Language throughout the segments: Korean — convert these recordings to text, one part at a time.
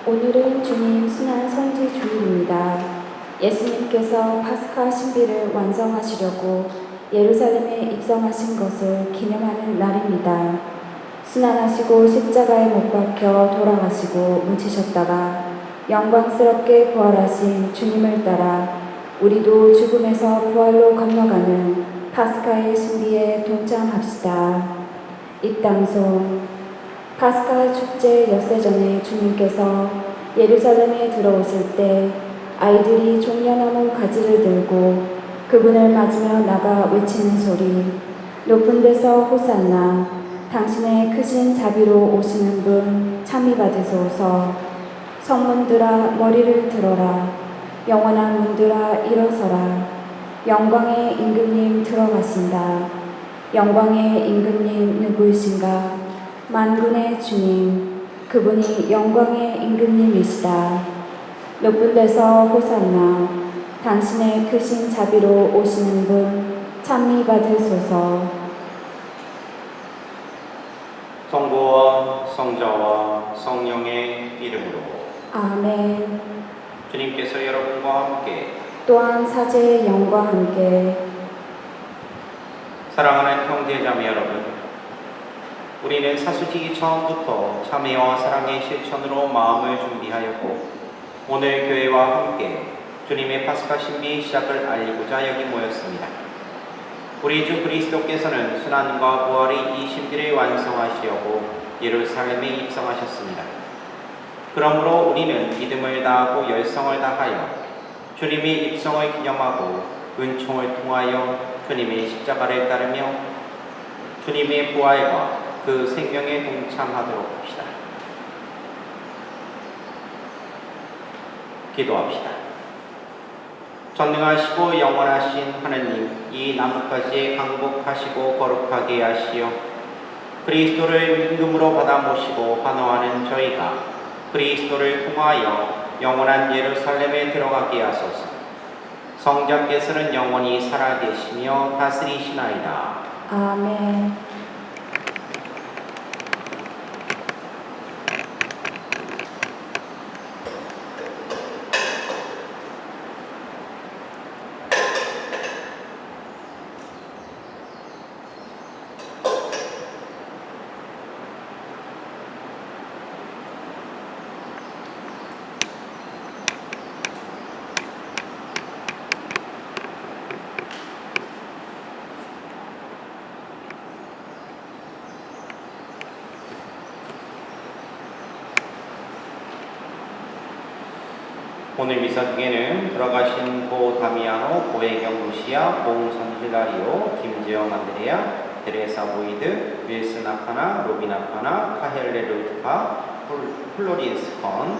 오늘은 주님 순환 성지 주일입니다. 예수님께서 파스카 신비를 완성하시려고 예루살렘에 입성하신 것을 기념하는 날입니다. 순환하시고 십자가에 못 박혀 돌아가시고 묻히셨다가 영광스럽게 부활하신 주님을 따라 우리도 죽음에서 부활로 건너가는 파스카의 신비에 동참합시다. 입당송. 파스카 축제 엿새 전에 주님께서 예루살렘에 들어오실 때 아이들이 종려나무 가지를 들고 그분을 맞으며 나가 외치는 소리, 높은 데서 호산나, 당신의 크신 자비로 오시는 분 참히 받으소서. 성문들아 머리를 들어라, 영원한 문들아 일어서라. 영광의 임금님 들어가신다. 영광의 임금님 누구이신가? 만군의 주님, 그분이 영광의 임금님이시다. 높은 데서 호산나, 당신의 크신 자비로 오시는 분 참미 받으소서. 성부와 성자와 성령의 이름으로 아멘. 주님께서 여러분과 함께 또한 사제의 영과 함께 사랑하는 형제자매 여러분, 우리는 사수지기 처음부터 참회와 사랑의 실천으로 마음을 준비하였고 오늘 교회와 함께 주님의 파스카 신비의 시작을 알리고자 여기 모였습니다. 우리 주 그리스도께서는 순환과 부활의 이 신비를 완성하시려고 예루살렘에 입성하셨습니다. 그러므로 우리는 믿음을 다하고 열성을 다하여 주님의 입성을 기념하고 은총을 통하여 주님의 십자가를 따르며 주님의 부활과 그 생명에 동참하도록 합시다. 기도합시다. 전능하시고 영원하신 하느님, 이 나뭇가지에 강복하시고 거룩하게 하시어 그리스도를 임금으로 받아 모시고 환호하는 저희가 그리스도를 통하여 영원한 예루살렘에 들어가게 하소서. 성자께서는 영원히 살아계시며 다스리시나이다. 아멘. 오늘 미사 중에는 돌아가신 고 다미아노, 고혜경 루시아, 봉선 힐라리오, 김재영 안드레아, 테레사 보이드, 윌슨 아카나, 로빈 아카나, 카헬레 루트카, 플로린스 컨,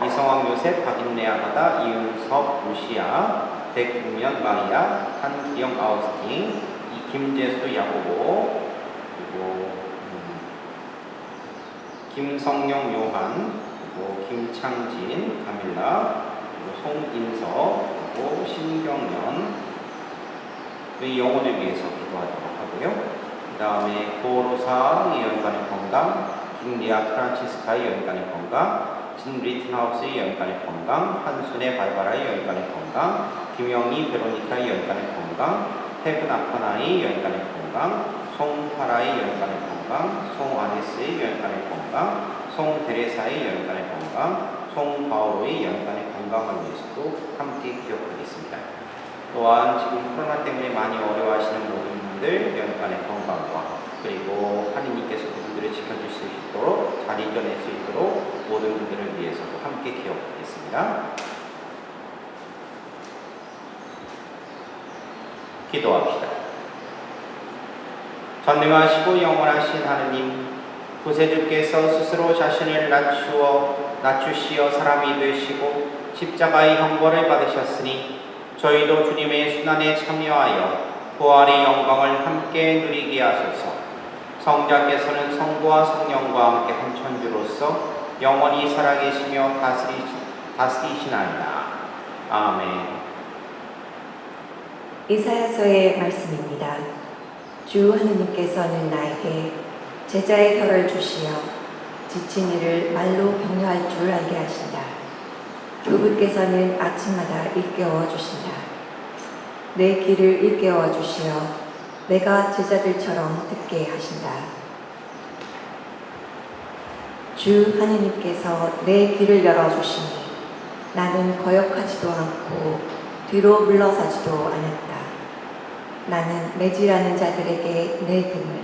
이성왕 요셉, 박인레 아가다, 이윤섭 루시아, 백국면 마리아, 한기영 아우스틴, 김재수 야고보, 그리고 김성영 요한, 그리고 김창진 카밀라, 송인서, 그리고 신경연 의 영혼을 위해서 기도하도록 하고요. 그 다음에 고로사의 연간의 건강, 김리아 프란치스카의 연간의 건강, 진 리튼하우스의 연간의 건강, 한순의 발바라의 연간의 건강, 김영희 베로니카의 연간의 건강, 헤븐 아파나의 연간의 건강, 송파라의 연간의 건강, 송아네스의 연간의 건강, 송데레사의 연간의 건강, 송바오로의 연간의 건강을 위해서도 함께 기억하겠습니다. 또한 지금 코로나 때문에 많이 어려워하시는 모든 분들 연간의 건강과 그리고 하느님께서 그분들을 지켜주실 수 있도록 잘 이겨낼 수 있도록 모든 분들을 위해서도 함께 기억하겠습니다. 기도합시다. 전능하시고 영원하신 하느님, 구세주께서 스스로 자신을 낮추시어 사람이 되시고 십자가의 형벌을 받으셨으니 저희도 주님의 순환에 참여하여 부활의 영광을 함께 누리게 하소서. 성자께서는 성부와 성령과 함께 한 천주로서 영원히 살아계시며 다스리시나이다. 아멘. 이사야서의 말씀입니다. 주 하느님께서는 나에게 제자의 혀를 주시어 지친 이를 말로 격려할 줄 알게 하신다. 그분께서는 아침마다 일깨워 주신다. 내 귀를 일깨워 주시어 내가 제자들처럼 듣게 하신다. 주 하느님께서 내 귀를 열어주시니 나는 거역하지도 않고 뒤로 물러서지도 않았다. 나는 매질하는 자들에게 내 등을,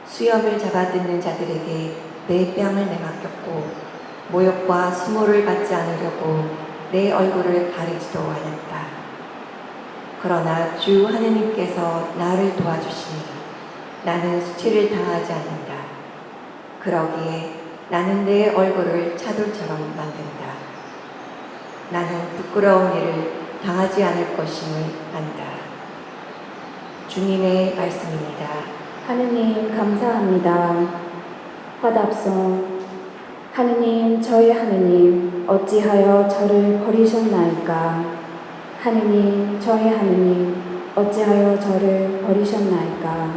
수염을 잡아뜯는 자들에게 내 뺨을 내맡겼고 모욕과 수모를 받지 않으려고 내 얼굴을 가리지도 않았다. 그러나 주 하느님께서 나를 도와주시니 나는 수치를 당하지 않는다. 그러기에 나는 내 얼굴을 차돌처럼 만든다. 나는 부끄러운 일을 당하지 않을 것임을 안다. 주님의 말씀입니다. 하느님 감사합니다. 화답송. 하느님 저의 하느님 어찌하여 저를 버리셨나이까. 하느님 저의 하느님 어찌하여 저를 버리셨나이까.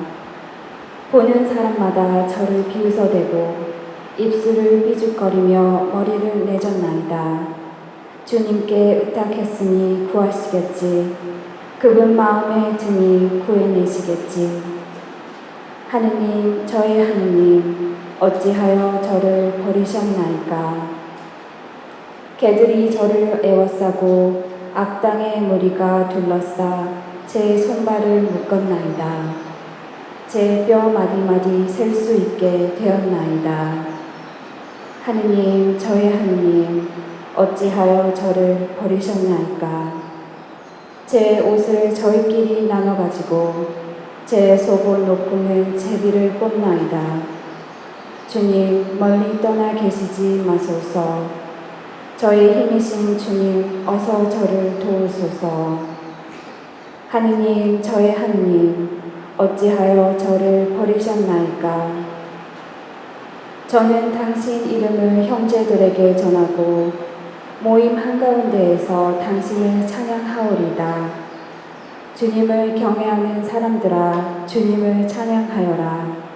보는 사람마다 저를 비웃어대고 입술을 삐죽거리며 머리를 내젓나이다. 주님께 의탁했으니 구하시겠지. 그분 마음에 드니 구해내시겠지. 하느님 저의 하느님 어찌하여 저를 버리셨나이까. 개들이 저를 애워싸고 악당의 무리가 둘러싸 제 손발을 묶었나이다. 제 뼈 마디마디 셀 수 있게 되었나이다. 하느님 저의 하느님 어찌하여 저를 버리셨나이까. 제 옷을 저희끼리 나눠가지고 제 속옷 높이는 제비를 뽑나이다. 주님 멀리 떠나 계시지 마소서. 저희 힘이신 주님 어서 저를 도우소서. 하느님 저의 하느님 어찌하여 저를 버리셨나이까. 저는 당신 이름을 형제들에게 전하고 모임 한가운데에서 당신을 찬양하오리다. 주님을 경외하는 사람들아 주님을 찬양하여라.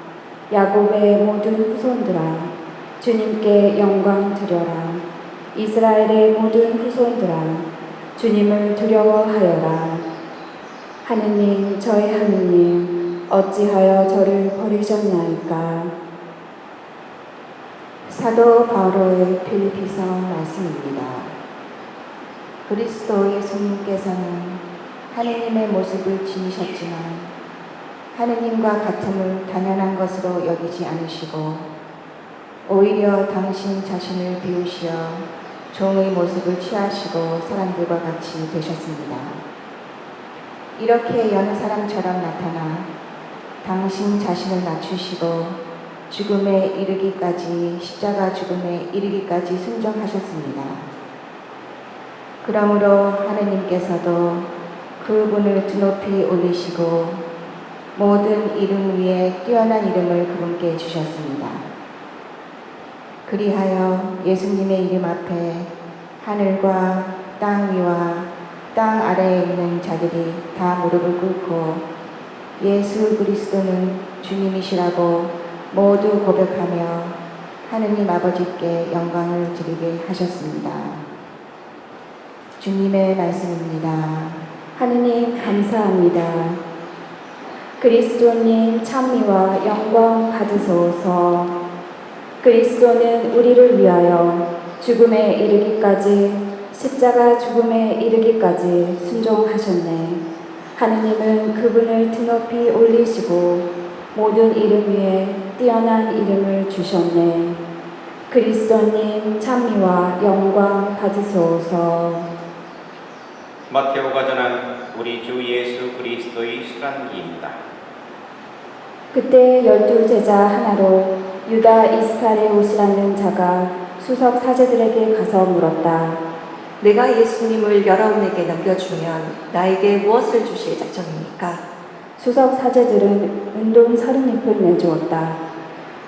야곱의 모든 후손들아 주님께 영광 드려라. 이스라엘의 모든 후손들아 주님을 두려워하여라. 하느님 저의 하느님 어찌하여 저를 버리셨나이까. 사도 바울의 필리피서 말씀입니다. 그리스도 예수님께서는 하느님의 모습을 지니셨지만 하느님과 같음을 당연한 것으로 여기지 않으시고 오히려 당신 자신을 비우시어 종의 모습을 취하시고 사람들과 같이 되셨습니다. 이렇게 여느 사람처럼 나타나 당신 자신을 낮추시고 죽음에 이르기까지 십자가 죽음에 이르기까지 순종하셨습니다. 그러므로 하느님께서도 그분을 드높이 올리시고 모든 이름 위에 뛰어난 이름을 그분께 주셨습니다. 그리하여 예수님의 이름 앞에 하늘과 땅 위와 땅 아래에 있는 자들이 다 무릎을 꿇고 예수 그리스도는 주님이시라고 모두 고백하며 하느님 아버지께 영광을 드리게 하셨습니다. 주님의 말씀입니다. 하느님 감사합니다. 그리스도님 찬미와 영광 받으소서. 그리스도는 우리를 위하여 죽음에 이르기까지 십자가 죽음에 이르기까지 순종하셨네. 하느님은 그분을 드높이 올리시고 모든 이름 위에 뛰어난 이름을 주셨네. 그리스도님 찬미와 영광 받으소서. 마테오가 전한 우리 주 예수 그리스도의 수간기입니다. 그때 12제자 하나로 유다 이스카리옷이라는 자가 수석 사제들에게 가서 물었다. 내가 예수님을 여러분에게 넘겨주면 나에게 무엇을 주실 작정입니까? 수석 사제들은 은돈 30잎을 내주었다.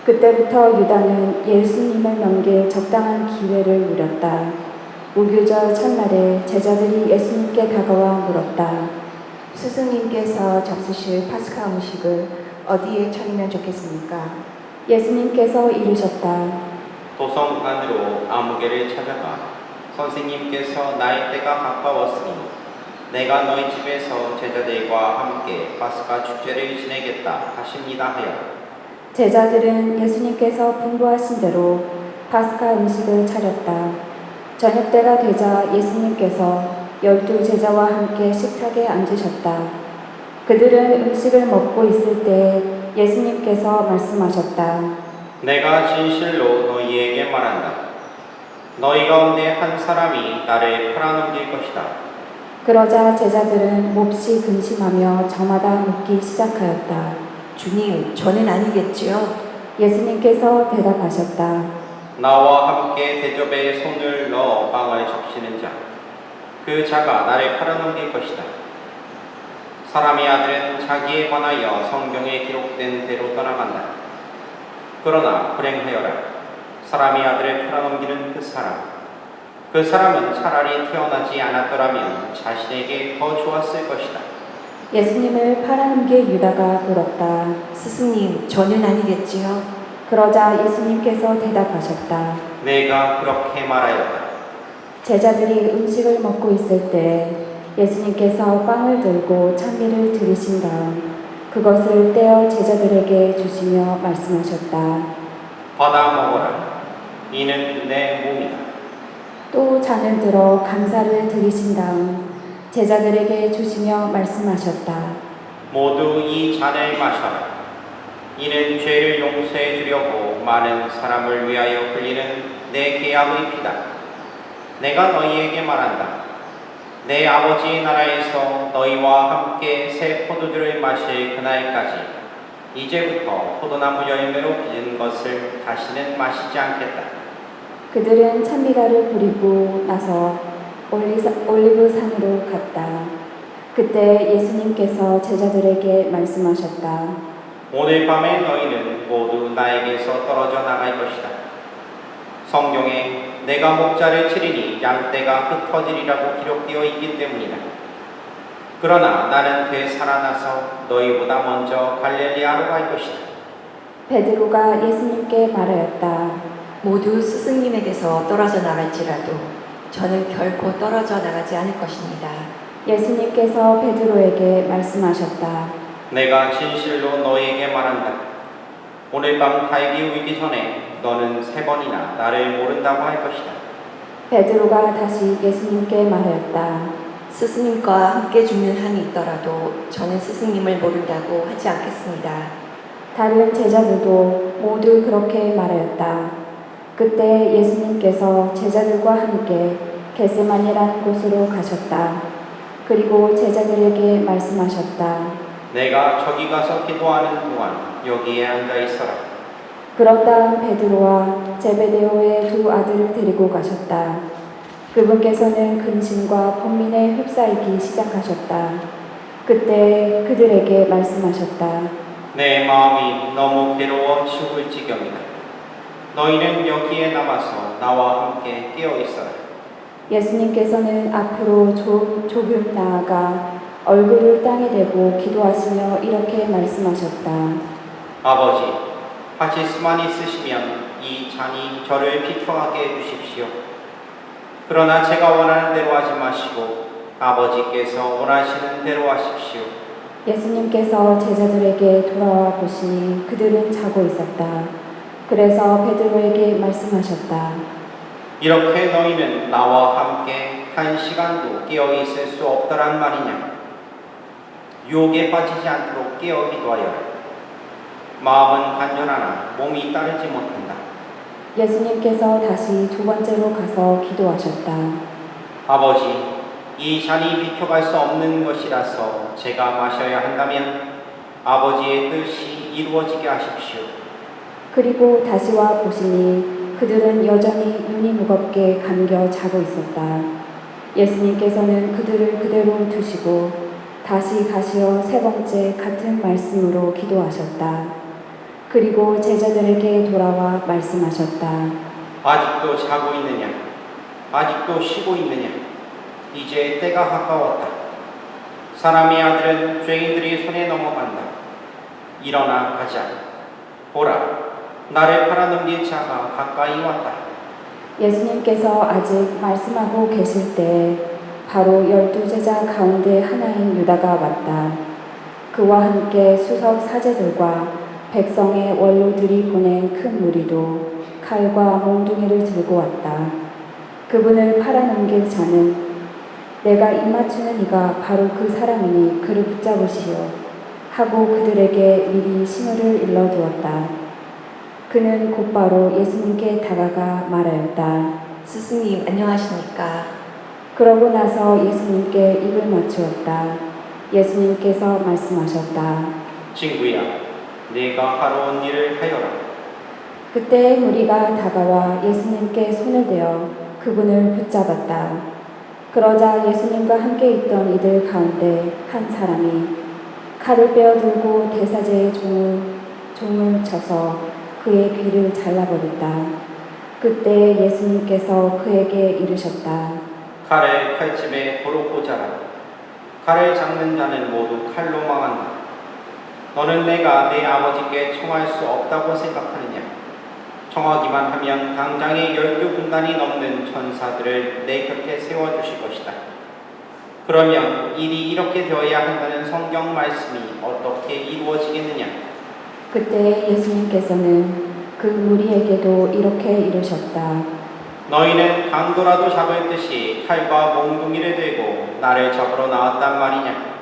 그때부터 유다는 예수님을 넘길 적당한 기회를 누렸다. 무교절 첫날에 제자들이 예수님께 다가와 물었다. 스승님께서 잡수실 파스카 음식을 어디에 차리면 좋겠습니까? 예수님께서 이르셨다. 도성 안으로 아무개를 찾아가 선생님께서 나의 때가 가까웠으니 내가 너희 집에서 제자들과 함께 파스카 축제를 지내겠다 하십니다 하여 제자들은 예수님께서 분부하신 대로 파스카 음식을 차렸다. 저녁 때가 되자 예수님께서 12제자와 함께 식탁에 앉으셨다. 그들은 음식을 먹고 있을 때 예수님께서 말씀하셨다. 내가 진실로 너희에게 말한다. 너희 가운데 한 사람이 나를 팔아넘길 것이다. 그러자 제자들은 몹시 근심하며 저마다 묻기 시작하였다. 주님, 저는 아니겠지요? 예수님께서 대답하셨다. 나와 함께 대접에 손을 넣어 빵을 적시는 자, 그 자가 나를 팔아넘길 것이다. 사람의 아들은 자기에 관하여 성경에 기록된 대로 떠나간다. 그러나 불행하여라. 사람의 아들을 팔아넘기는 그 사람은 차라리 태어나지 않았더라면 자신에게 더 좋았을 것이다. 예수님을 팔아넘길 유다가 물었다. 스승님, 저는 아니겠지요? 그러자 예수님께서 대답하셨다. 내가 그렇게 말하였다. 제자들이 음식을 먹고 있을 때 예수님께서 빵을 들고 찬미를 들으신 다음 그것을 떼어 제자들에게 주시며 말씀하셨다. 받아 먹어라. 이는 내 몸이다. 또 잔을 들어 감사를 드리신 다음 제자들에게 주시며 말씀하셨다. 모두 이 잔을 마셔라. 이는 죄를 용서해 주려고 많은 사람을 위하여 흘리는 내 계약의 피다. 내가 너희에게 말한다. 내 아버지의 나라에서 너희와 함께 새 포도주를 마실 그날까지 이제부터 포도나무 열매로 빚은 것을 다시는 마시지 않겠다. 그들은 찬미가를 부리고 나서 올리브산으로 갔다. 그때 예수님께서 제자들에게 말씀하셨다. 오늘 밤에 너희는 모두 나에게서 떨어져 나갈 것이다. 성경에 내가 목자를 치리니 양떼가 흩어지리라고 기록되어 있기 때문이다. 그러나 나는 되살아나서 너희보다 먼저 갈릴리아로 갈 것이다. 베드로가 예수님께 말하였다. 모두 스승님에게서 떨어져 나갈지라도 저는 결코 떨어져 나가지 않을 것입니다. 예수님께서 베드로에게 말씀하셨다. 내가 진실로 너희에게 말한다. 오늘 밤 달기 울기 전에 너는 3번이나 나를 모른다고 할 것이다. 베드로가 다시 예수님께 말하였다. 스승님과 함께 죽는 한이 있더라도 저는 스승님을 모른다고 하지 않겠습니다. 다른 제자들도 모두 그렇게 말하였다. 그때 예수님께서 제자들과 함께 겟세마니라는 곳으로 가셨다. 그리고 제자들에게 말씀하셨다. 내가 저기 가서 기도하는 동안 여기에 앉아 있어라. 그런 다음 베드로와 제베데오의 2 아들을 데리고 가셨다. 그분께서는 근심과 번민에 휩싸이기 시작하셨다. 그때 그들에게 말씀하셨다. 내 마음이 너무 괴로워 죽을 지경이다. 너희는 여기에 남아서 나와 함께 깨어 있어라. 예수님께서는 앞으로 조금 나아가 얼굴을 땅에 대고 기도하시며 이렇게 말씀하셨다. 아버지, 하실 수만 있으시면 이 잔이 저를 비켜가게 해주십시오. 그러나 제가 원하는 대로 하지 마시고 아버지께서 원하시는 대로 하십시오. 예수님께서 제자들에게 돌아와 보시니 그들은 자고 있었다. 그래서 베드로에게 말씀하셨다. 이렇게 너희는 나와 함께 1시간도 깨어 있을 수 없더란 말이냐? 유혹에 빠지지 않도록 깨어 기도하여라. 마음은 간절하나 몸이 따르지 못한다. 예수님께서 다시 2번째로 가서 기도하셨다. 아버지, 이 잔이 비켜갈 수 없는 것이라서 제가 마셔야 한다면 아버지의 뜻이 이루어지게 하십시오. 그리고 다시 와 보시니 그들은 여전히 눈이 무겁게 감겨 자고 있었다. 예수님께서는 그들을 그대로 두시고 다시 가시어 3번째 같은 말씀으로 기도하셨다. 그리고 제자들에게 돌아와 말씀하셨다. 아직도 자고 있느냐? 아직도 쉬고 있느냐? 이제 때가 가까웠다. 사람의 아들은 죄인들이 손에 넘어간다. 일어나 가자. 보라, 나를 팔아넘길 자가 가까이 왔다. 예수님께서 아직 말씀하고 계실 때 바로 12제자 가운데 하나인 유다가 왔다. 그와 함께 수석 사제들과 백성의 원로들이 보낸 큰 무리도 칼과 몽둥이를 들고 왔다. 그분을 팔아넘길 자는 내가 입맞추는 이가 바로 그 사람이니 그를 붙잡으시오 하고 그들에게 미리 신호를 일러두었다. 그는 곧바로 예수님께 다가가 말하였다. 스승님 안녕하십니까? 그러고 나서 예수님께 입을 맞추었다. 예수님께서 말씀하셨다. 친구야, 내가 하러 온 일을 하여라. 그때 무리가 다가와 예수님께 손을 대어 그분을 붙잡았다. 그러자 예수님과 함께 있던 이들 가운데 한 사람이 칼을 빼어들고 대사제의 종을 쳐서 그의 귀를 잘라버렸다. 그때 예수님께서 그에게 이르셨다. 칼을 칼집에 도로 꽂아라. 칼을 잡는 자는 모두 칼로 망한다. 너는 내가 내 아버지께 청할 수 없다고 생각하느냐? 청하기만 하면 당장에 12군단이 넘는 천사들을 내 곁에 세워주실 것이다. 그러면 일이 이렇게 되어야 한다는 성경 말씀이 어떻게 이루어지겠느냐? 그때 예수님께서는 그 무리에게도 이렇게 이르셨다. 너희는 강도라도 잡을 듯이 칼과 몽둥이를 들고 나를 잡으러 나왔단 말이냐?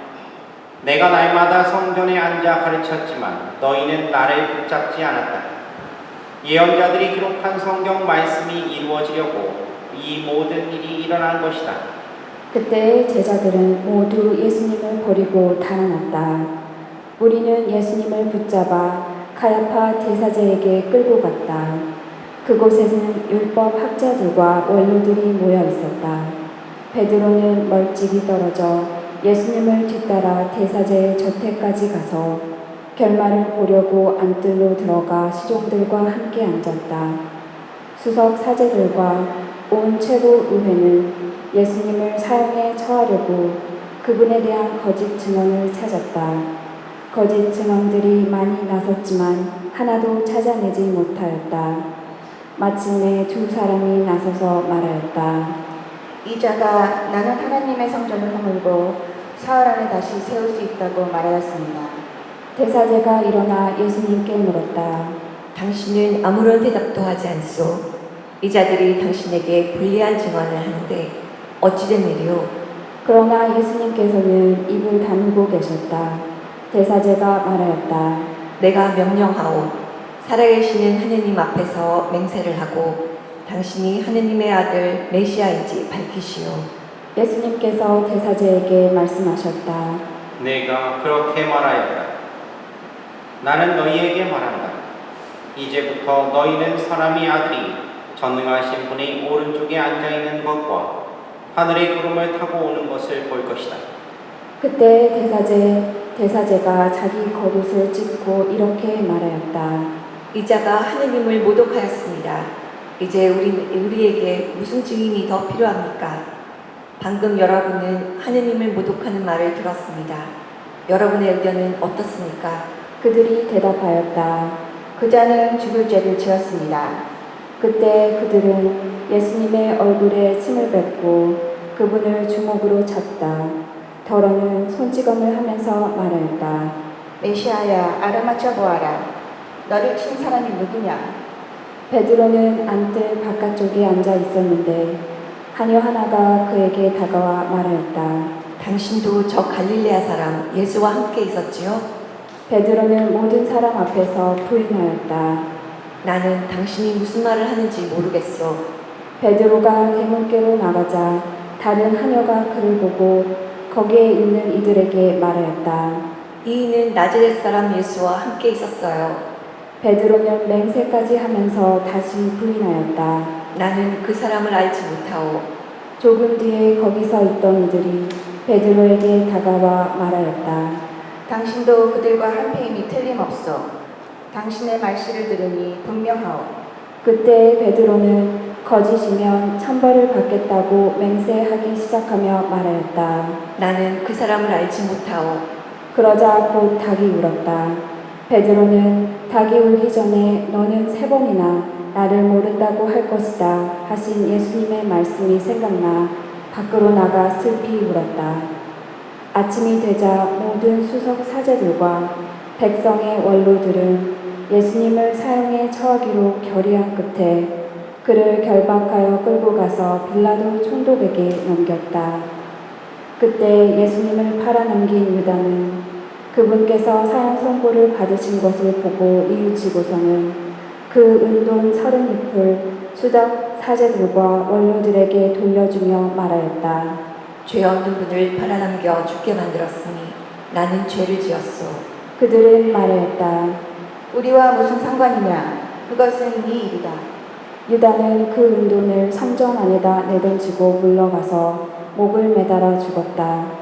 내가 날마다 성전에 앉아 가르쳤지만 너희는 나를 붙잡지 않았다. 예언자들이 기록한 성경 말씀이 이루어지려고 이 모든 일이 일어난 것이다. 그때 제자들은 모두 예수님을 버리고 달아났다. 우리는 예수님을 붙잡아 가야파 대사제에게 끌고 갔다. 그곳에는 율법 학자들과 원로들이 모여 있었다. 베드로는 멀찍이 떨어져 예수님을 뒤따라 대사제의 곁에까지 가서 결말을 보려고 안뜰로 들어가 시종들과 함께 앉았다. 수석 사제들과 온 최고 의회는 예수님을 사형에 처하려고 그분에 대한 거짓 증언을 찾았다. 거짓 증언들이 많이 나섰지만 하나도 찾아내지 못하였다. 마침내 두 사람이 나서서 말하였다. 이 자가 나는 하나님의 성전을 허물고 사흘 안에 다시 세울 수 있다고 말하였습니다. 대사제가 일어나 예수님께 물었다. 당신은 아무런 대답도 하지 않소. 이 자들이 당신에게 불리한 증언을 하는데 어찌된 일이오? 그러나 예수님께서는 입을 다물고 계셨다. 대사제가 말하였다. 내가 명령하오. 살아계시는 하느님 앞에서 맹세를 하고 당신이 하느님의 아들 메시아인지 밝히시오. 예수님께서 대사제에게 말씀하셨다. 내가 그렇게 말하였다. 나는 너희에게 말한다. 이제부터 너희는 사람의 아들이 전능하신 분의 오른쪽에 앉아있는 것과 하늘의 구름을 타고 오는 것을 볼 것이다. 그때 대사제가 자기 겉옷을 찢고 이렇게 말하였다. 이 자가 하느님을 모독하였습니다. 이제 우리에게 무슨 증인이 더 필요합니까? 방금 여러분은 하느님을 모독하는 말을 들었습니다. 여러분의 의견은 어떻습니까? 그들이 대답하였다. 그 자는 죽을 죄를 지었습니다. 그때 그들은 예수님의 얼굴에 침을 뱉고 그분을 주먹으로 쳤다. 더러는 손찌검을 하면서 말하였다. 메시아야, 알아맞혀 보아라. 너를 친 사람이 누구냐? 베드로는 안뜰 바깥쪽에 앉아 있었는데 하녀 하나가 그에게 다가와 말하였다. 당신도 저 갈릴레아 사람 예수와 함께 있었지요? 베드로는 모든 사람 앞에서 부인하였다. 나는 당신이 무슨 말을 하는지 모르겠소. 베드로가 대문께로 나가자 다른 하녀가 그를 보고 거기에 있는 이들에게 말하였다. 이인은 나즈렛 사람 예수와 함께 있었어요. 베드로는 맹세까지 하면서 다시 부인하였다. 나는 그 사람을 알지 못하오. 조금 뒤에 거기서 있던 이들이 베드로에게 다가와 말하였다. 당신도 그들과 한패임이 틀림없소. 당신의 말씨를 들으니 분명하오. 그때 베드로는 거짓이면 천벌을 받겠다고 맹세하기 시작하며 말하였다. 나는 그 사람을 알지 못하오. 그러자 곧 닭이 울었다. 베드로는 닭이 울기 전에 너는 3번이나 나를 모른다고 할 것이다 하신 예수님의 말씀이 생각나 밖으로 나가 슬피 울었다. 아침이 되자 모든 수석 사제들과 백성의 원로들은 예수님을 사형에 처하기로 결의한 끝에 그를 결박하여 끌고 가서 빌라도 총독에게 넘겼다. 그때 예수님을 팔아넘긴 유다는 그분께서 사형 선고를 받으신 것을 보고 뉘우치고서는 그 은돈 30잎을 수석 사제들과 원로들에게 돌려주며 말하였다. 죄 없는 분을 팔아넘겨 죽게 만들었으니 나는 죄를 지었소. 그들은 말하였다. 우리와 무슨 상관이냐? 그것은 네 일이다. 유다는 그 은돈을 성전 안에다 내던지고 물러가서 목을 매달아 죽었다.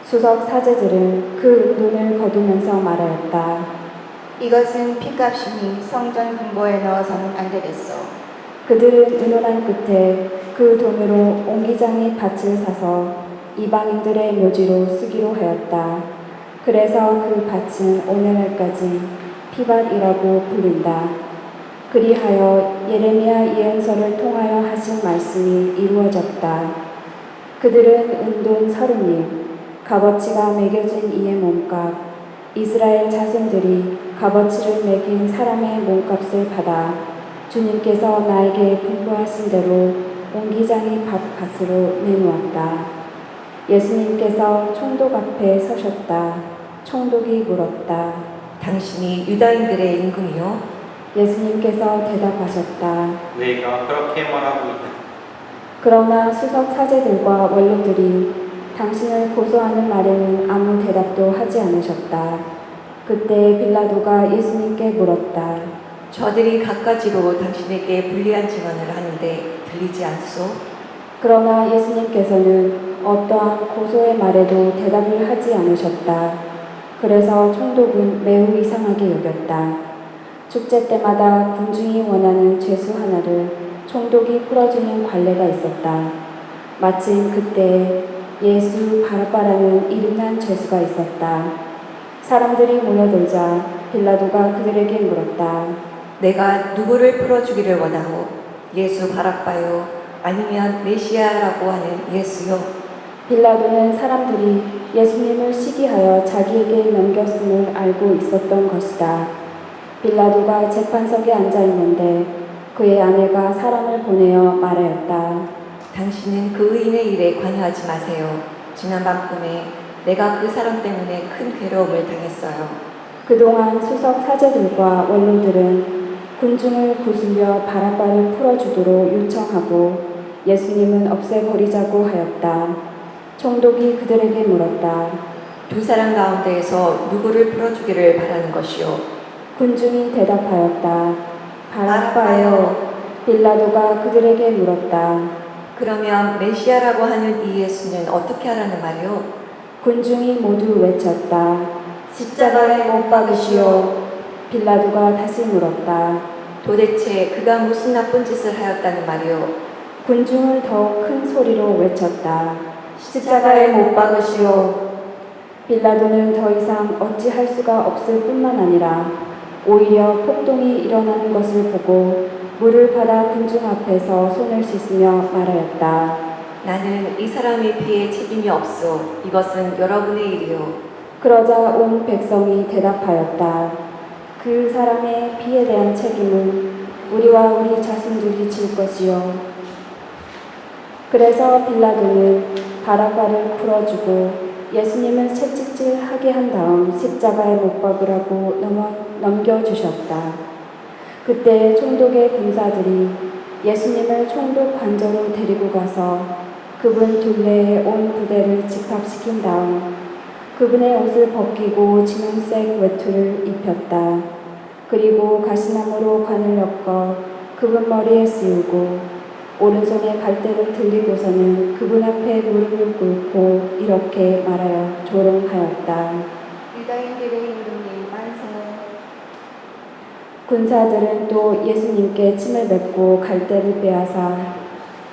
수석 사제들은 그 은돈을 거두면서 말하였다. 이것은 피값이니 성전 금고에 넣어서는 안 되겠소. 그들은 의논한 끝에 그 돈으로 옹기장이 밭을 사서 이방인들의 묘지로 쓰기로 하였다. 그래서 그 밭은 오늘날까지 피밭이라고 불린다. 그리하여 예레미야 예언서를 통하여 하신 말씀이 이루어졌다. 그들은 은돈 30잎, 값어치가 매겨진 이의 몸값, 이스라엘 자손들이 값어치를 매긴 사람의 몸값을 받아 주님께서 나에게 분부하신 대로 옹기장이 밭값으로 내놓았다. 예수님께서 총독 앞에 서셨다. 총독이 물었다. 당신이 유다인들의 임금이요? 예수님께서 대답하셨다. 내가 그렇게 말하고 있다. 그러나 수석 사제들과 원로들이 당신을 고소하는 말에는 아무 대답도 하지 않으셨다. 그때 빌라도가 예수님께 물었다. 저들이 갖가지로 당신에게 불리한 증언을 하는데 들리지 않소? 그러나 예수님께서는 어떠한 고소의 말에도 대답을 하지 않으셨다. 그래서 총독은 매우 이상하게 여겼다. 축제 때마다 군중이 원하는 죄수 하나를 총독이 풀어주는 관례가 있었다. 마침 그때 예수 바라바라는 이름난 죄수가 있었다. 사람들이 모여들자 빌라도가 그들에게 물었다. 내가 누구를 풀어주기를 원하오? 예수 바락바요? 아니면 메시아라고 하는 예수요? 빌라도는 사람들이 예수님을 시기하여 자기에게 넘겼음을 알고 있었던 것이다. 빌라도가 재판석에 앉아 있는데 그의 아내가 사람을 보내어 말하였다. 당신은 그 의인의 일에 관여하지 마세요. 지난밤 꿈에 내가 그 사람 때문에 큰 괴로움을 당했어요. 그동안 수석 사제들과 원로들은 군중을 구슬려 바라바를 풀어주도록 요청하고 예수님은 없애버리자고 하였다. 총독이 그들에게 물었다. 두 사람 가운데에서 누구를 풀어주기를 바라는 것이요? 군중이 대답하였다. 바라바요. 빌라도가 그들에게 물었다. 그러면 메시아라고 하는 이 예수는 어떻게 하라는 말이요? 군중이 모두 외쳤다. 십자가에 못 박으시오. 빌라도가 다시 물었다. 도대체 그가 무슨 나쁜 짓을 하였다는 말이요? 군중을 더욱 큰 소리로 외쳤다. 십자가에 못 박으시오. 빌라도는 더 이상 어찌할 수가 없을 뿐만 아니라 오히려 폭동이 일어나는 것을 보고 물을 받아 군중 앞에서 손을 씻으며 말하였다. 나는 이 사람의 피에 책임이 없소. 이것은 여러분의 일이요. 그러자 온 백성이 대답하였다. 그 사람의 피에 대한 책임은 우리와 우리 자손들이 질 것이요. 그래서 빌라도는 바라바를 풀어주고 예수님을 채찍질하게 한 다음 십자가에 못 박으라고 넘겨주셨다. 그때 총독의 군사들이 예수님을 총독 관저로 데리고 가서 그분 둘레에 온 부대를 집합시킨 다음 그분의 옷을 벗기고 진홍색 외투를 입혔다. 그리고 가시나무로 관을 엮어 그분 머리에 씌우고 오른손에 갈대를 들리고서는 그분 앞에 무릎을 꿇고 이렇게 말하여 조롱하였다. 유다인들의 임금님 만세. 군사들은 또 예수님께 침을 뱉고 갈대를 빼앗아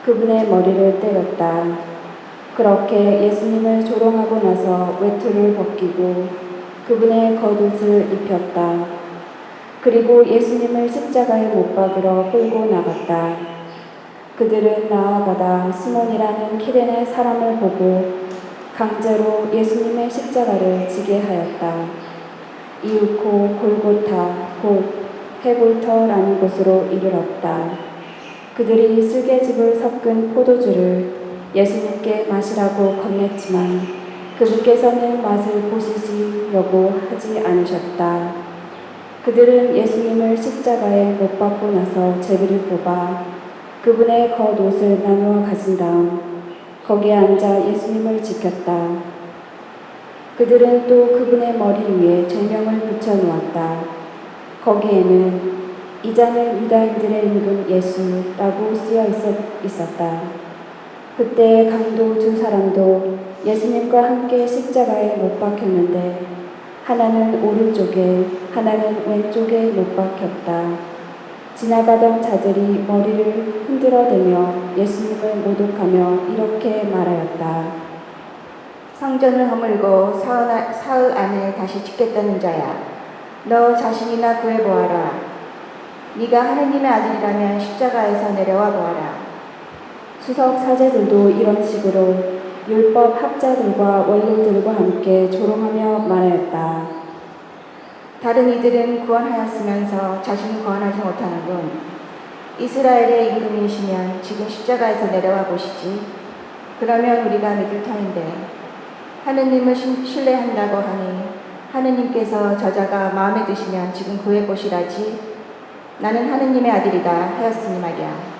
그분의 머리를 때렸다. 그렇게 예수님을 조롱하고 나서 외투를 벗기고 그분의 겉옷을 입혔다. 그리고 예수님을 십자가에 못 박으러 끌고 나갔다. 그들은 나아가다 시몬이라는 키레네 사람을 보고 강제로 예수님의 십자가를 지게 하였다. 이윽고 골고타 곧 해골터라는 곳으로 이르렀다. 그들이 쓸개즙을 섞은 포도주를 예수님께 마시라고 건넸지만 그분께서는 맛을 보시려고 하지 않으셨다. 그들은 예수님을 십자가에 못 박고 나서 제비를 뽑아 그분의 겉옷을 나누어 가진 다음 거기에 앉아 예수님을 지켰다. 그들은 또 그분의 머리 위에 죄명을 붙여 놓았다. 거기에는 이자는 유다인들의 임금 예수라고 쓰여 있었다. 그때 강도 두 사람도 예수님과 함께 십자가에 못 박혔는데 하나는 오른쪽에 하나는 왼쪽에 못 박혔다. 지나가던 자들이 머리를 흔들어대며 예수님을 모독하며 이렇게 말하였다. 성전을 허물고 사흘 안에 다시 짓겠다는 자야. 너 자신이나 구해보아라. 네가 하느님의 아들이라면 십자가에서 내려와 보아라. 수석 사제들도 이런 식으로 율법 학자들과 원로들과 함께 조롱하며 말하였다. 다른 이들은 구원하였으면서 자신은 구원하지 못하는군. 이스라엘의 임금이시면 지금 십자가에서 내려와 보시지. 그러면 우리가 믿을 터인데 하느님을 신뢰한다고 하니 하느님께서 저자가 마음에 드시면 지금 구해보시라지. 나는 하느님의 아들이다 하였으니 말이야.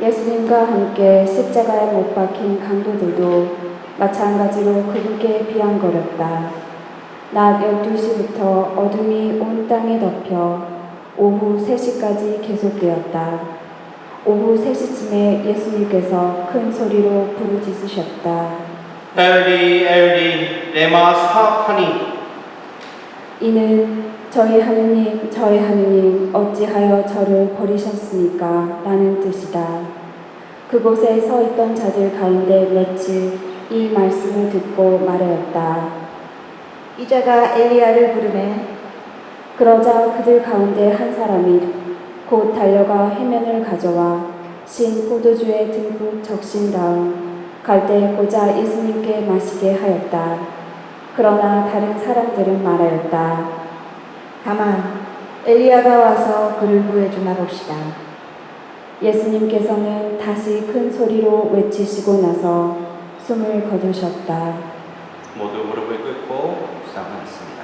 예수님과 함께 십자가에 못 박힌 강도들도 마찬가지로 그분께 비양거렸다. 낮 12시부터 어둠이 온 땅에 덮여 오후 3시까지 계속되었다. 오후 3시쯤에 예수님께서 큰 소리로 부르짖으셨다. 엘리 엘리 레마 사바타니. 이는 저희 하느님 어찌하여 저를 버리셨습니까? 라는 뜻이다. 그곳에 서 있던 자들 가운데 몇이 이 말씀을 듣고 말하였다. 이 자가 엘리야를 부르네. 그러자 그들 가운데 한 사람이 곧 달려가 해면을 가져와 신 포도주에 듬뿍 적신 다음 갈대에 꽂아 예수님께 마시게 하였다. 그러나 다른 사람들은 말하였다. 가만, 엘리야가 와서 그를 구해주나 봅시다. 예수님께서는 다시 큰 소리로 외치시고 나서 숨을 거두셨다. 모두 무릎을 꿇고 묵상하겠습니다.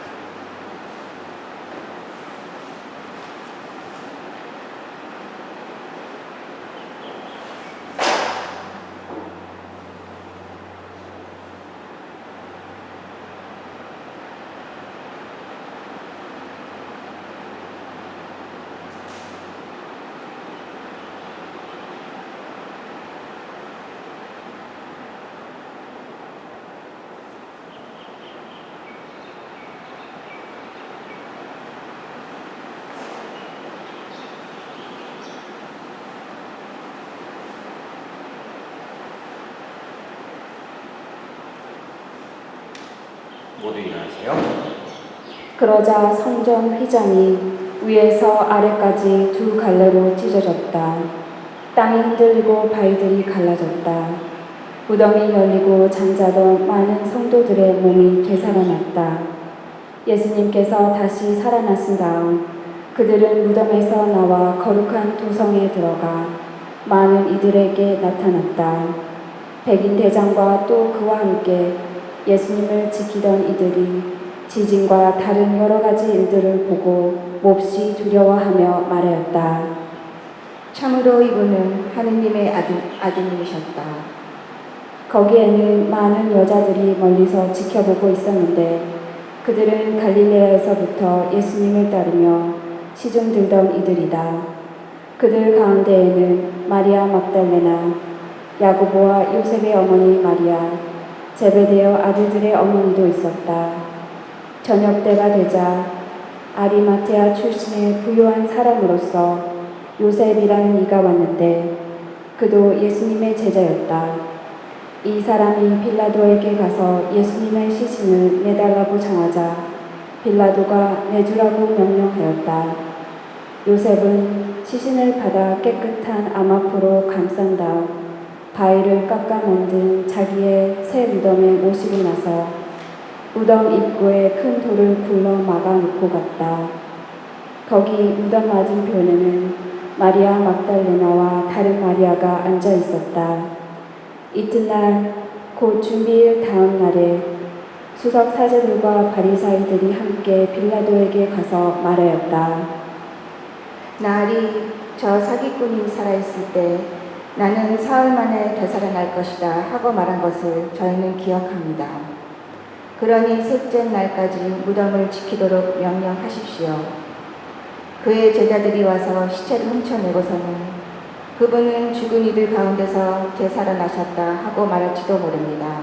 모두 일어나세요. 그러자 성전 휘장이 위에서 아래까지 두 갈래로 찢어졌다. 땅이 흔들리고 바위들이 갈라졌다. 무덤이 열리고 잠자던 많은 성도들의 몸이 되살아났다. 예수님께서 다시 살아나신 다음 그들은 무덤에서 나와 거룩한 도성에 들어가 많은 이들에게 나타났다. 백인 대장과 또 그와 함께 예수님을 지키던 이들이 지진과 다른 여러 가지 일들을 보고 몹시 두려워하며 말하였다. 참으로 이분은 하느님의 아드님이셨다. 거기에는 많은 여자들이 멀리서 지켜보고 있었는데 그들은 갈릴레아에서부터 예수님을 따르며 시중 들던 이들이다. 그들 가운데에는 마리아 막달레나, 야고보와 요셉의 어머니 마리아, 제베데오 아들들의 어머니도 있었다. 저녁 때가 되자 아리마테아 출신의 부유한 사람으로서 요셉이라는 이가 왔는데 그도 예수님의 제자였다. 이 사람이 빌라도에게 가서 예수님의 시신을 내달라고 청하자 빌라도가 내주라고 명령하였다. 요셉은 시신을 받아 깨끗한 암화포로 감싼 다음 바위를 깎아 만든 자기의 새 무덤에 모시고 나서 무덤 입구에 큰 돌을 굴러 막아 놓고 갔다. 거기 무덤 맞은편에는 마리아 막달레나와 다른 마리아가 앉아 있었다. 이튿날 곧 준비일 다음 날에 수석 사제들과 바리사이들이 함께 빌라도에게 가서 말하였다. 나으리 저 사기꾼이 살아있을 때 나는 사흘 만에 되살아날 것이다 하고 말한 것을 저희는 기억합니다. 그러니 셋째 날까지 무덤을 지키도록 명령하십시오. 그의 제자들이 와서 시체를 훔쳐내고서는 그분은 죽은 이들 가운데서 되살아나셨다 하고 말할지도 모릅니다.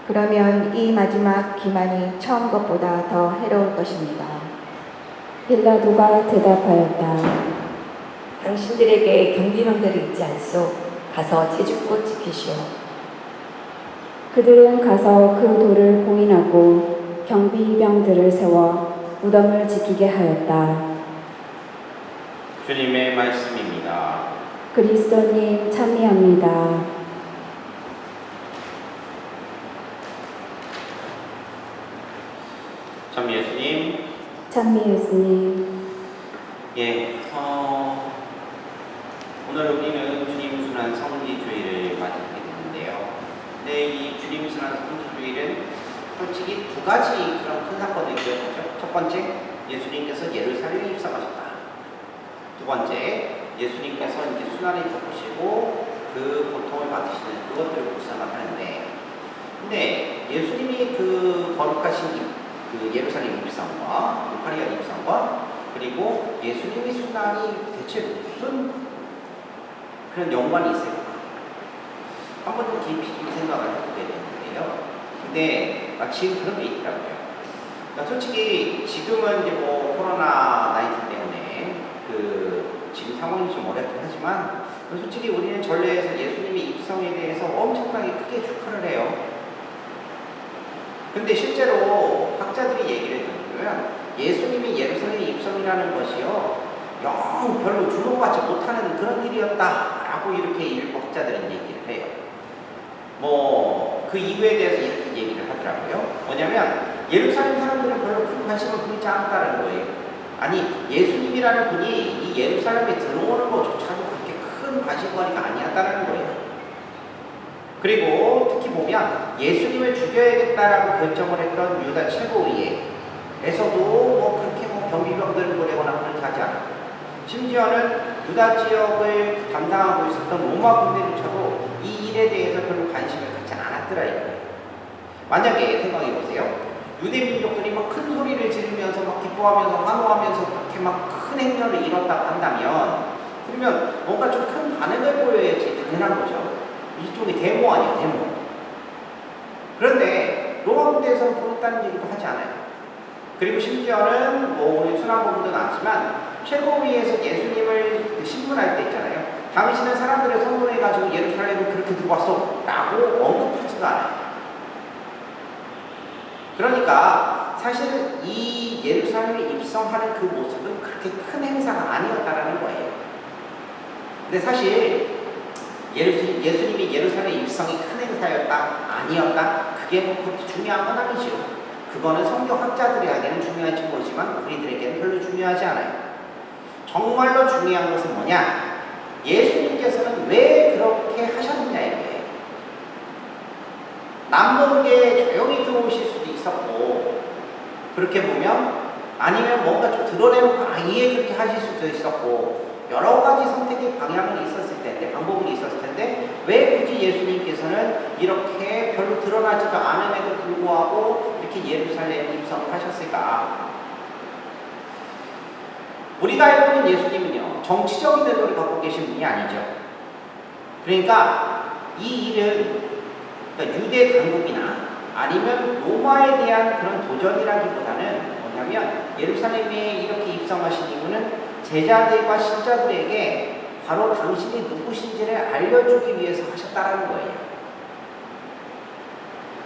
그러면 이 마지막 기만이 처음 것보다 더 해로울 것입니다. 빌라도가 대답하였다. 당신들에게 경비병들이 있지 않소. 가서 제죽꽃 지키시오. 그들은 가서 그 돌을 봉인하고 경비병들을 세워 무덤을 지키게 하였다. 주님의 말씀입니다. 그리스도님 찬미합니다. 참 예수님, 찬미 예수님. 예, 오늘 우리는 주님 순환 성지주의를 맞이하게 되는데요. 근데 이 주님 순환 성지주의는 솔직히 두 가지 그런 큰 사건을 기억하죠. 첫 번째, 예수님께서 예루살렘에 입성하셨다. 두 번째, 예수님께서 이제 순환을 겪으시고 그 고통을 받으시는 그것들을 묵상을 하는데, 근데 예수님이 그 거룩하신 그 예루살렘 입성과 파리아 입성과 그리고 예수님의 순환이 대체 무슨 그런 연관이 있을까? 한 번 더 깊이 생각을 해보게 되는데요. 근데 마침 그런 게 있더라고요. 그러니까 솔직히 지금은 이제 뭐 코로나 19 때문에 그 지금 상황이 좀 어렵긴 하지만 솔직히 우리는 전례에서 예수님의 입성에 대해서 엄청나게 크게 축하를 해요. 근데 실제로 학자들이 얘기를 해보면 예수님이 예루살렘 입성이라는 것이요, 영 별로 주목받지 못하는 그런 일이었다라고 이렇게 일부 학자들은 얘기를 해요. 뭐 그 이유에 대해서 이렇게 얘기를 하더라고요. 뭐냐면 예루살렘 사람들은 별로 큰 관심을 보이지 않았다는 거예요. 아니, 예수님이라는 분이 이 예루살렘에 들어오는 것조차도 그렇게 큰 관심거리가 아니었다는 거예요. 그리고 특히 보면 예수님을 죽여야겠다라고 결정을 했던 유다 최고위에서도 뭐 그렇게 뭐 경비병들을 보내거나 그렇게 하지 않았고, 심지어는 유다 지역을 담당하고 있었던 로마 군대조차도 이 일에 대해서 별로 관심을 갖지 않았더라 이거예요. 만약에 생각해 보세요. 유대 민족들이 막 큰 소리를 지르면서 막 기뻐하면서 환호하면서 그렇게 막 큰 행렬을 이뤘다고 한다면, 그러면 뭔가 좀 큰 반응을 보여야지 당연한 거죠. 일종의 데모 아니에요, 데모. 그런데 로마 군대에서는 그렇다는 얘기도 하지 않아요. 그리고 심지어는 뭐 우리 순환부분도 나왔지만 최고위에서 예수님을 신문할 때 있잖아요. 당신은 사람들을 선동해가지고 예루살렘을 그렇게 들고 왔어 라고 언급하지도 않아요. 그러니까 사실 이 예루살렘에 입성하는 그 모습은 그렇게 큰 행사가 아니었다라는 거예요. 근데 사실 예수님이 예루살렘 입성이 큰 행사였다? 아니었다? 그게 뭐 그렇게 중요한 건 아니죠. 그거는 성경학자들에게는 중요한 거지만 우리들에게는 별로 중요하지 않아요. 정말로 중요한 것은 뭐냐? 예수님께서는 왜 그렇게 하셨느냐 이거예요. 남모르게 조용히 들어오실 수도 있었고, 그렇게 보면 아니면 뭔가 좀 드러내놓고 아예 그렇게 하실 수도 있었고, 여러 가지 선택의 방향이 있었을 텐데, 방법이 있었을 텐데, 왜 굳이 예수님께서는 이렇게 별로 드러나지도 않음에도 불구하고 이렇게 예루살렘 입성을 하셨을까? 우리가 알고 있는 예수님은요, 정치적인 의도를 갖고 계신 분이 아니죠. 그러니까 이 일은 그러니까 유대 당국이나 아니면 로마에 대한 그런 도전이라기보다는 뭐냐면 예루살렘에 이렇게 입성하신 이유는 제자들과 신자들에게 바로 당신이 누구신지를 알려주기 위해서 하셨다라는 거예요.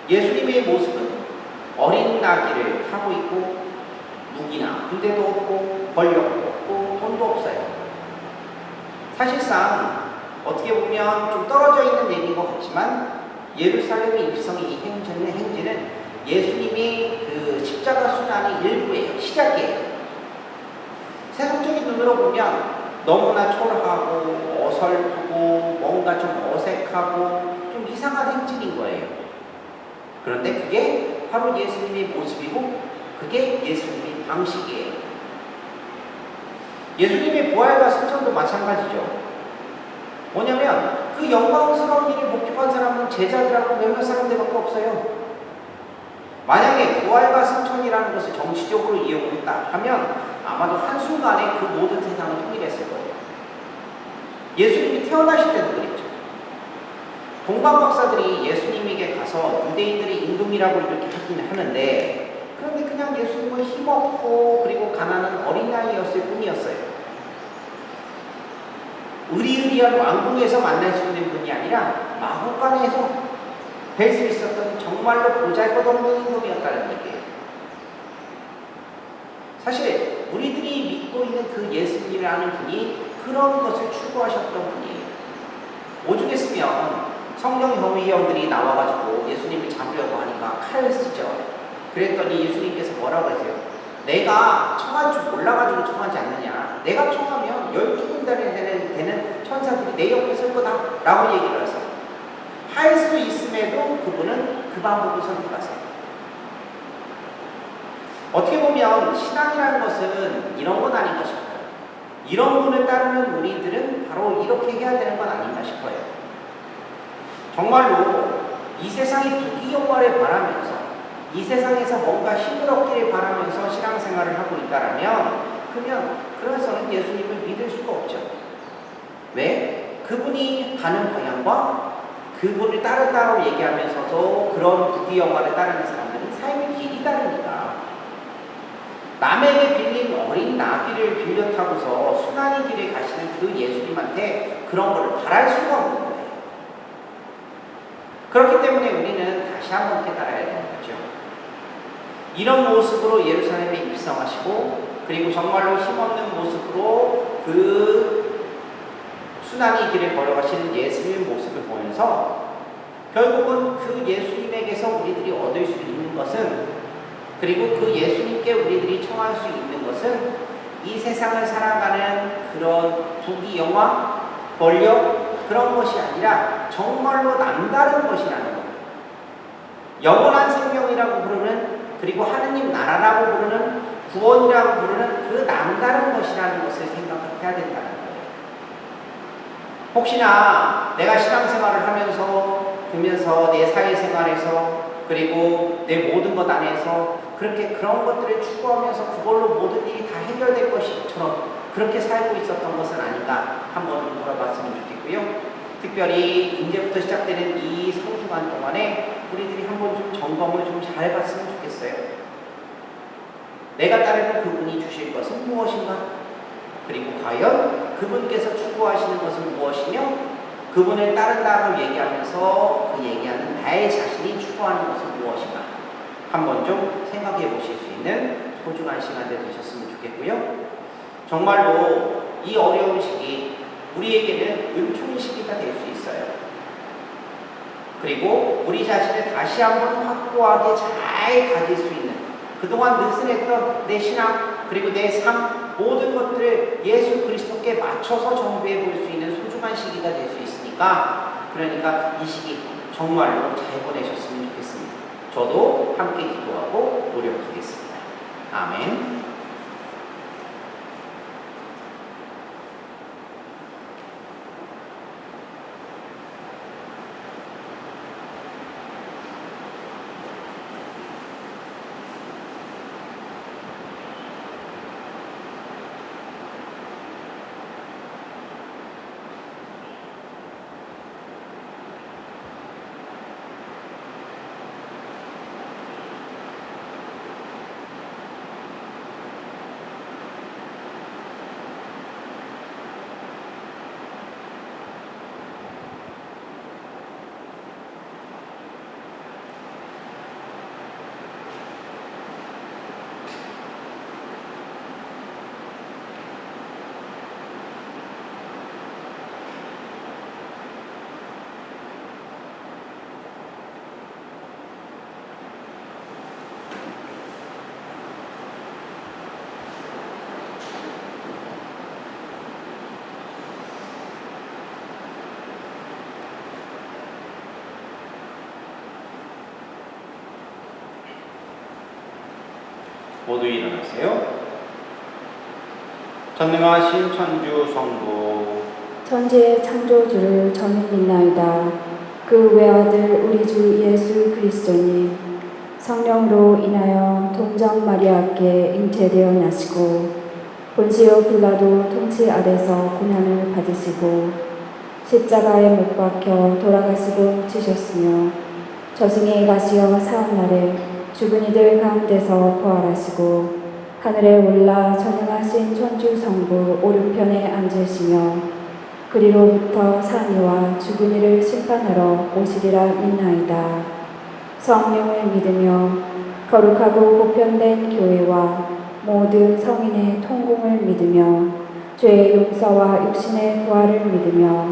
예수님의 모습은 어린 나귀를 타고 있고 무기나 군대도 없고 권력도 없고 돈도 없어요. 사실상 어떻게 보면 좀 떨어져 있는 얘기인 것 같지만 예루살렘의 입성의 이 행진은 예수님의 그 십자가 순환의 일부예요. 시작이에요. 세상적인 눈으로 보면 너무나 초라하고 어설프고 뭔가 좀 어색하고 좀 이상한 행진인 거예요. 그런데 그게 바로 예수님의 모습이고 그게 예수님의 방식이에요. 예수님의 부활과 승천도 마찬가지죠. 뭐냐면 그 영광스러운 일에 목격한 사람은 제자들하고 몇몇 사람들밖에 없어요. 만약에 부활과 승천이라는 것을 정치적으로 이용을 했다 하면 아마도 한순간에 그 모든 세상을 통일했을 거예요. 예수님이 태어나실 때도 그랬죠. 동방 박사들이 예수님에게 가서 유대인들의 임금이라고 이렇게 하긴 하는데 그런데 그냥 예수님은 힘없고 그리고 가난한 어린아이였을 뿐이었어요. 의리의리한 왕궁에서 만날 수 있는 분이 아니라 마구간에서 뵐 수 있었던 정말로 보잘것없는 임금이었다는 얘기예요. 사실 우리들이 믿고 있는 그 예수님이라는 분이 그런 것을 추구하셨던 분이에요. 오죽했으면 성경 현위원들이 나와가지고 예수님을 잡으려고 하니까 칼을 쓰죠. 그랬더니 예수님께서 뭐라고 하세요? 내가 청한 줄 몰라가지고 청하지 않느냐. 내가 청하면 12군단에 되는 천사들이 내 옆에 설 거다 라고 얘기를 하세요. 할 수 있음에도 그분은 그 방법을 선택하세요. 어떻게 보면 신앙이라는 것은 이런 건 아닌가 싶어요. 이런 분을 따르는 우리들은 바로 이렇게 해야 되는 건 아닌가 싶어요. 정말로 이 세상의 부귀영화를 바라면서 이 세상에서 뭔가 힘을 얻기를 바라면서 신앙생활을 하고 있다라면 그래서는 예수님을 믿을 수가 없죠. 왜? 그분이 가는 방향과 그분을 따른다고 얘기하면서도 그런 부귀영화를 따르는 사람들은 삶의 길이 다릅니다. 남에게 빌린 어린 나귀를 빌려 타고서 순환의 길을 가시는 그 예수님한테 그런 거를 바랄 수가 없는 거예요. 그렇기 때문에 우리는 다시 한번 깨달아야 되는 거죠. 이런 모습으로 예루살렘에 입성하시고 그리고 정말로 힘없는 모습으로 그 순환의 길을 걸어가시는 예수님의 모습을 보면서 결국은 그 예수님에게서 우리들이 얻을 수 있는 것은 그리고 그 예수님께 우리들이 청할 수 있는 것은 이 세상을 살아가는 그런 부귀영화, 권력 그런 것이 아니라 정말로 남다른 것이라는 것. 영원한 생명이라고 부르는 그리고 하느님 나라라고 부르는 구원이라고 부르는 그 남다른 것이라는 것을 생각해야 된다는 거예요. 혹시나 내가 신앙생활을 하면서 내 사회생활에서 그리고 내 모든 것 안에서 그렇게 그런 것들을 추구하면서 그걸로 모든 일이 다 해결될 것처럼 그렇게 살고 있었던 것은 아닌가 한번 좀 돌아봤으면 좋겠고요. 특별히 이제부터 시작되는 이 성주간 동안에 우리들이 한번 좀 점검을 좀 잘 봤으면 좋겠어요. 내가 따르는 그분이 주실 것은 무엇인가? 그리고 과연 그분께서 추구하시는 것은 무엇이며 그분을 따른다고 얘기하면서 그 얘기하는 나의 자신이 추구하는 것은 무엇인가? 한번 좀 생각해 보실 수 있는 소중한 시간들 되셨으면 좋겠고요. 정말로 이 어려운 시기 우리에게는 은총의 시기가 될 수 있어요. 그리고 우리 자신을 다시 한번 확고하게 잘 가질 수 있는 그동안 느슨했던 내 신앙 그리고 내 삶 모든 것들을 예수 그리스도께 맞춰서 정비해 볼 수 있는 소중한 시기가 될 수 있으니까 그러니까 이 시기 정말로 잘 보내셨으면 좋겠습니다. 저도 함께 기도하고 노력하겠습니다. 아멘. 모두 일어나세요. 전능하신 천주 성부, 천지의 창조주를 저는 믿나이다. 그 외아들 우리 주 예수 그리스도님, 성령으로 인하여 동정 마리아께 잉태되어 나시고 본시오 빌라도 통치 아래서 고난을 받으시고 십자가에 못 박혀 돌아가시고 지셨으며 저승에 가시어 사흘날에 죽은 이들 가운데서 부활하시고 하늘에 올라 전능하신 천주 성부 오른편에 앉으시며 그리로부터 산이와 죽은 이를 심판하러 오시리라 믿나이다. 성령을 믿으며 거룩하고 보편된 교회와 모든 성인의 통공을 믿으며 죄의 용서와 육신의 부활을 믿으며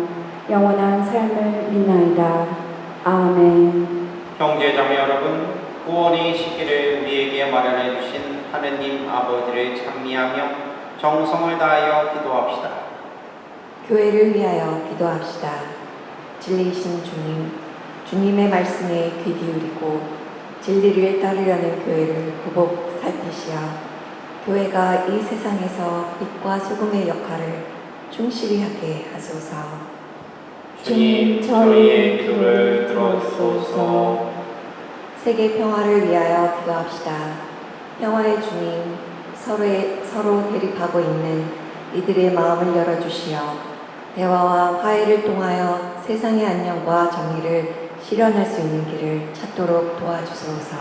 영원한 삶을 믿나이다. 아멘. 형제자매 여러분, 구원의 시기를 우리에게 마련해 주신 하느님 아버지를 찬미하며 정성을 다하여 기도합시다. 교회를 위하여 기도합시다. 진리이신 주님, 주님의 말씀에 귀 기울이고 진리를 따르려는 교회를 구복 살피시어 교회가 이 세상에서 빛과 소금의 역할을 충실히 하게 하소서. 주님, 저희의 기도를 들어주소서. 세계 평화를 위하여 기도합시다. 평화의 주님, 서로 대립하고 있는 이들의 마음을 열어주시어 대화와 화해를 통하여 세상의 안녕과 정의를 실현할 수 있는 길을 찾도록 도와주소서.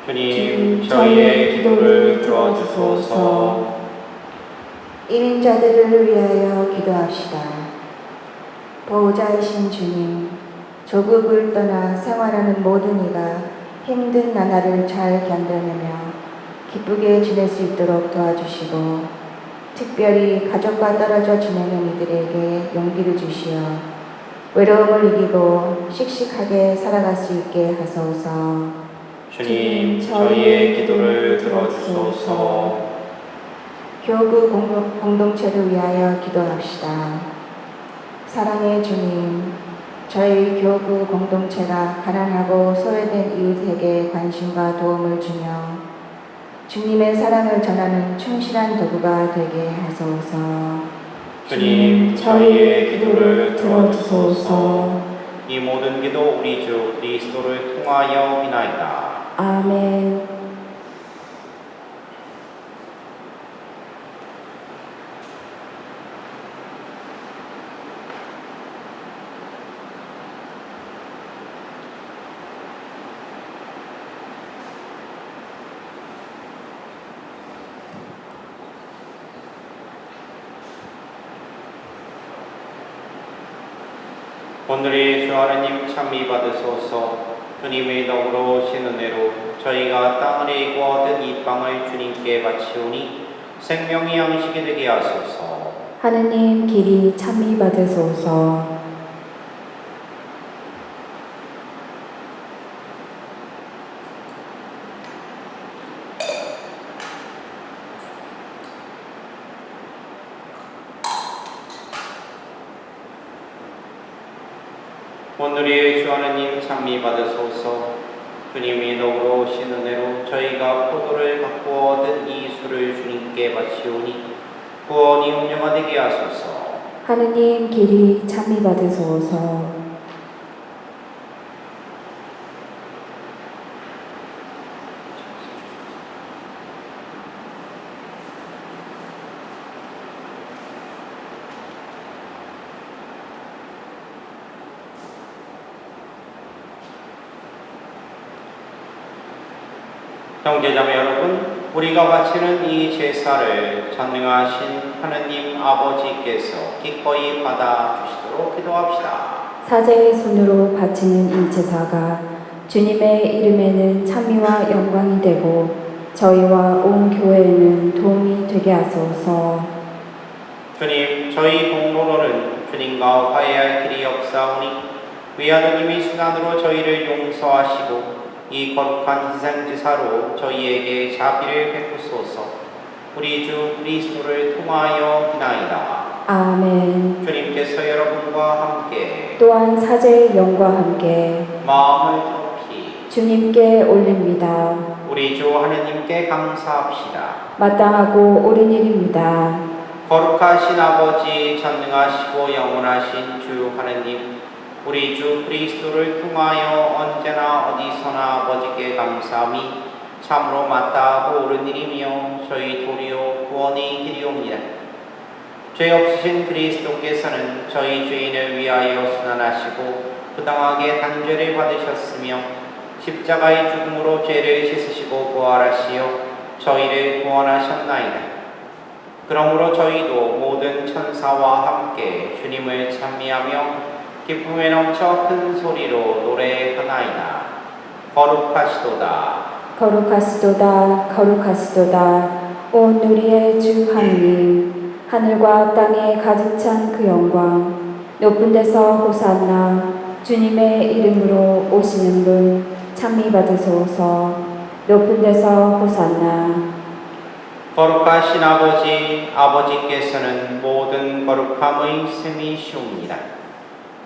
주님, 저희의 기도를 들어주소서. 이민자들을 위하여 기도합시다. 보호자이신 주님, 조국을 떠나 생활하는 모든 이가 힘든 나날을 잘 견뎌내며 기쁘게 지낼 수 있도록 도와주시고 특별히 가족과 떨어져 지내는 이들에게 용기를 주시어 외로움을 이기고 씩씩하게 살아갈 수 있게 하소서. 주님, 저희의 기도를 들어주소서. 교구 공동체를 위하여 기도합시다. 사랑의 주님, 저희 교구 공동체가 가난하고 소외된 이웃에게 관심과 도움을 주며 주님의 사랑을 전하는 충실한 도구가 되게 하소서. 주님, 저희의 기도를 들어주소서. 이 모든 기도 우리 주 그리스도를 통하여 비나이다. 아멘. 오늘의 주 하나님 찬미 받으소서. 주님의 덕으로 오신 은혜로 저희가 땅 아래 구하던 이 빵을 주님께 바치오니 생명의 양식이 되게 하소서. 하느님 길이 찬미 받으소서. 오늘의 주 하나님 찬미 받으소서. 주님의 덕으로 오신 은혜로 저희가 포도를 갖고 얻은 이 술을 주님께 바치오니 구원이 운명화되게 하소서. 하느님 길이 찬미 받으소서. 형제자매 여러분, 우리가 바치는 이 제사를 전능하신 하느님 아버지께서 기꺼이 받아주시도록 기도합시다. 사제의 손으로 바치는 이 제사가 주님의 이름에는 찬미와 영광이 되고 저희와 온 교회에는 도움이 되게 하소서. 주님, 저희 공로로는 주님과 화해할 길이 없사오니 위아드님의 수단으로 저희를 용서하시고 이 거룩한 희생제사로 저희에게 자비를 베푸소서. 우리 주 그리스도를 통하여 비나이다. 아멘. 주님께서 여러분과 함께 또한 사제의 영과 함께 마음을 높이 주님께 올립니다. 우리 주 하느님께 감사합시다. 마땅하고 옳은 일입니다. 거룩하신 아버지, 전능하시고 영원하신 주 하느님, 우리 주 그리스도를 통하여 언제나 어디서나 아버지께 감사함이 참으로 마땅하고 옳은 일이며 저희 도리요 구원의 길이옵니다. 죄 없으신 그리스도께서는 저희 죄인을 위하여 순환하시고 부당하게 단죄를 받으셨으며 십자가의 죽음으로 죄를 씻으시고 부활하시어 저희를 구원하셨나이다. 그러므로 저희도 모든 천사와 함께 주님을 찬미하며 기쁨에 넘쳐 큰 소리로 노래하나이다. 거룩하시도다. 거룩하시도다. 거룩하시도다. 온 우리의 주 하느님, 하늘과 땅에 가득 찬 그 영광, 높은 데서 호산나, 주님의 이름으로 오시는 분 찬미 받으소서. 높은 데서 호산나. 거룩하신 아버지, 아버지께서는 모든 거룩함의 셈이시옵니다.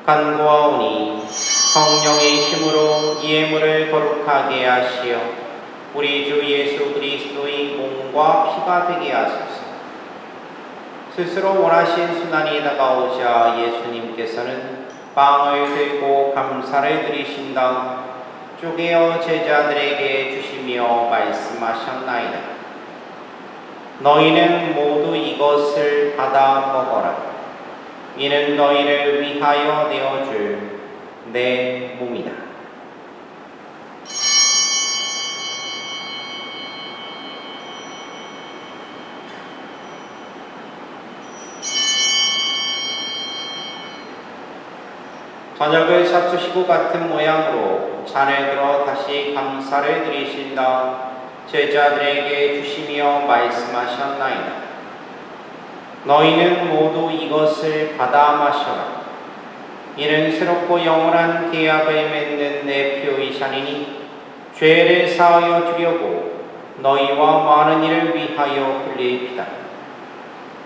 간구하오니 성령의 힘으로 이 예물을 거룩하게 하시어 우리 주 예수 그리스도의 몸과 피가 되게 하소서. 스스로 원하신 순환이 다가오자 예수님께서는 빵을 들고 감사를 드리신 다음 쪼개어 제자들에게 주시며 말씀하셨나이다. 너희는 모두 이것을 받아 먹어라. 이는 너희를 위하여 내어줄 내 몸이다. 저녁을 잡수시고 같은 모양으로 잔을 들어 다시 감사를 드리신 다음 제자들에게 주시며 말씀하셨나이다. 너희는 모두 이것을 받아 마셔라. 이는 새롭고 영원한 계약을 맺는 내 피의 잔이니 죄를 사하여 주려고 너희와 많은 이를 위하여 흘릴 피다.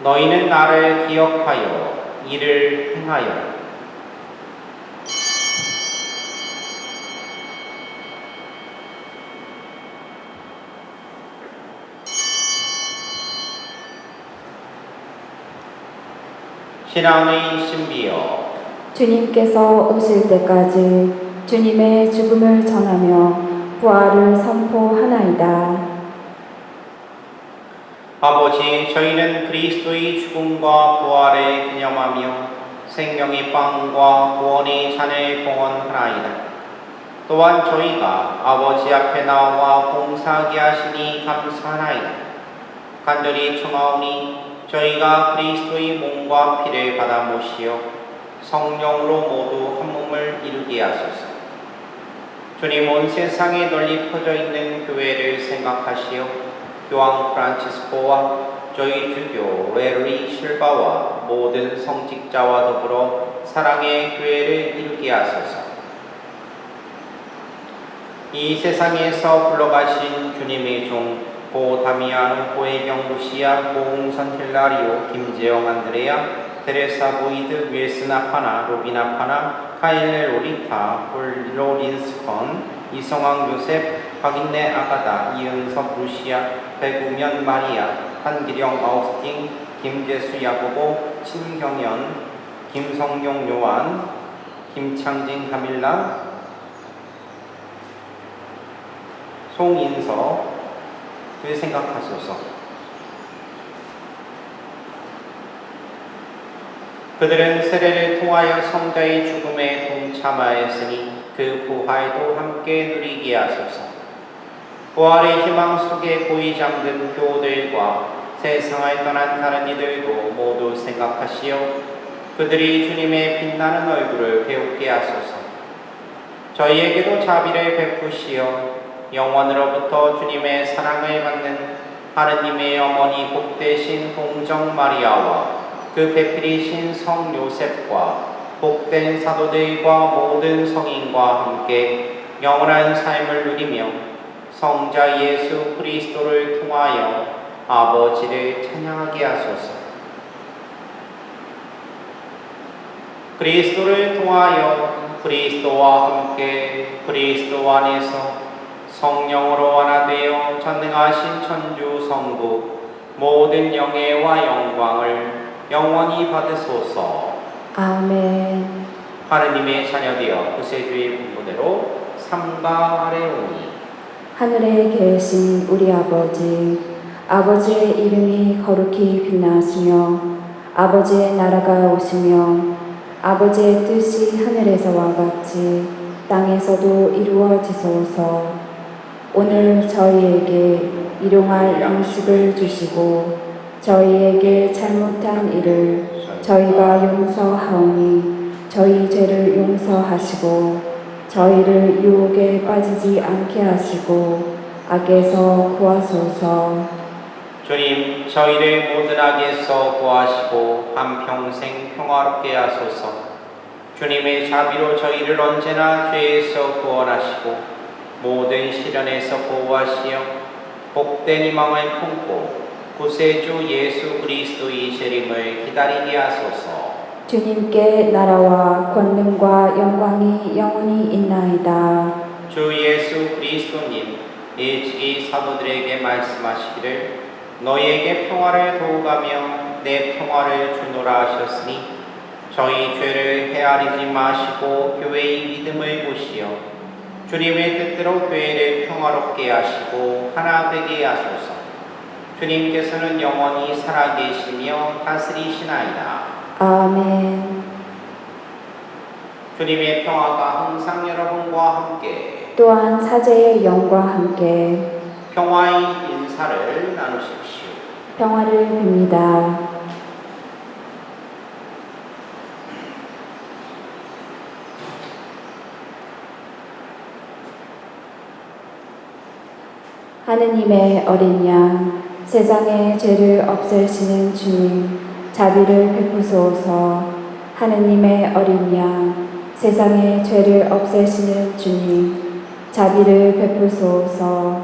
너희는 나를 기억하여 이를 행하여라. 신앙의 신비여, 주님께서 오실 때까지 주님의 죽음을 전하며 부활을 선포하나이다. 아버지, 저희는 그리스도의 죽음과 부활을 기념하며 생명의 빵과 구원의 잔을 봉헌하나이다. 또한 저희가 아버지 앞에 나와 봉사하게 하시니 감사하나이다. 간절히 청하오니 저희가 그리스도의 몸과 피를 받아 모시어 성령으로 모두 한 몸을 이루게 하소서. 주님, 온 세상에 널리 퍼져 있는 교회를 생각하시어 교황 프란치스코와 저희 주교 레리 실바와 모든 성직자와 더불어 사랑의 교회를 이루게 하소서. 이 세상에서 불러가신 주님의 종 고 다미안, 고혜경 루시아, 고웅선 힐라리오, 김재영 안드레아, 테레사 보이드, 윌슨 아파나, 로빈 아파나, 카일 로리타, 홀로 린스컨, 이성왕 요셉, 박인내 아가다, 이은섭 루시아, 배구면 마리아, 한기령 아우스틴, 김재수 야고보, 신경연, 김성용 요한, 김창진 카밀라, 송인서 그 생각하소서. 그들은 세례를 통하여 성자의 죽음에 동참하였으니 그 부활도 함께 누리게 하소서. 부활의 희망 속에 고이 잠든 교우들과 세상을 떠난 다른 이들도 모두 생각하시어 그들이 주님의 빛나는 얼굴을 배우게 하소서. 저희에게도 자비를 베푸시어 영원으로부터 주님의 사랑을 받는 하느님의 어머니 복되신 동정 마리아와 그 배필이신 성 요셉과 복된 사도들과 모든 성인과 함께 영원한 삶을 누리며 성자 예수 그리스도를 통하여 아버지를 찬양하게 하소서. 그리스도를 통하여 그리스도와 함께 그리스도 안에서 성령으로 하나 되어 전능하신 천주 성부 모든 영예와 영광을 영원히 받으소서. 아멘. 하느님의 자녀되어 구세주의 분부대로 삼가 아뢰오니 하늘에 계신 우리 아버지, 아버지의 이름이 거룩히 빛나시며 아버지의 나라가 오시며 아버지의 뜻이 하늘에서와 같이 땅에서도 이루어지소서. 오늘 저희에게 일용할 양식을 주시고 저희에게 잘못한 일을 저희가 용서하오니 저희 죄를 용서하시고 저희를 유혹에 빠지지 않게 하시고 악에서 구하소서. 주님, 저희를 모든 악에서 구하시고 한평생 평화롭게 하소서. 주님의 자비로 저희를 언제나 죄에서 구원하시고 모든 시련에서 보호하시어 복된 희망을 품고 구세주 예수 그리스도의 재림을 기다리게 하소서. 주님께 나라와 권능과 영광이 영원히 있나이다. 주 예수 그리스도님, 일찍이 사도들에게 말씀하시기를 너희에게 평화를 도우가며 내 평화를 주노라 하셨으니 저희 죄를 헤아리지 마시고 교회의 믿음을 보시어 주님의 뜻대로 교회를 평화롭게 하시고 하나 되게 하소서. 주님께서는 영원히 살아계시며 다스리시나이다. 아멘. 주님의 평화가 항상 여러분과 함께 또한 사제의 영과 함께 평화의 인사를 나누십시오. 평화를 빕니다. 하느님의 어린 양, 세상의 죄를 없애시는 주님, 자비를 베푸소서. 하느님의 어린 양, 세상의 죄를 없애시는 주님, 자비를 베푸소서.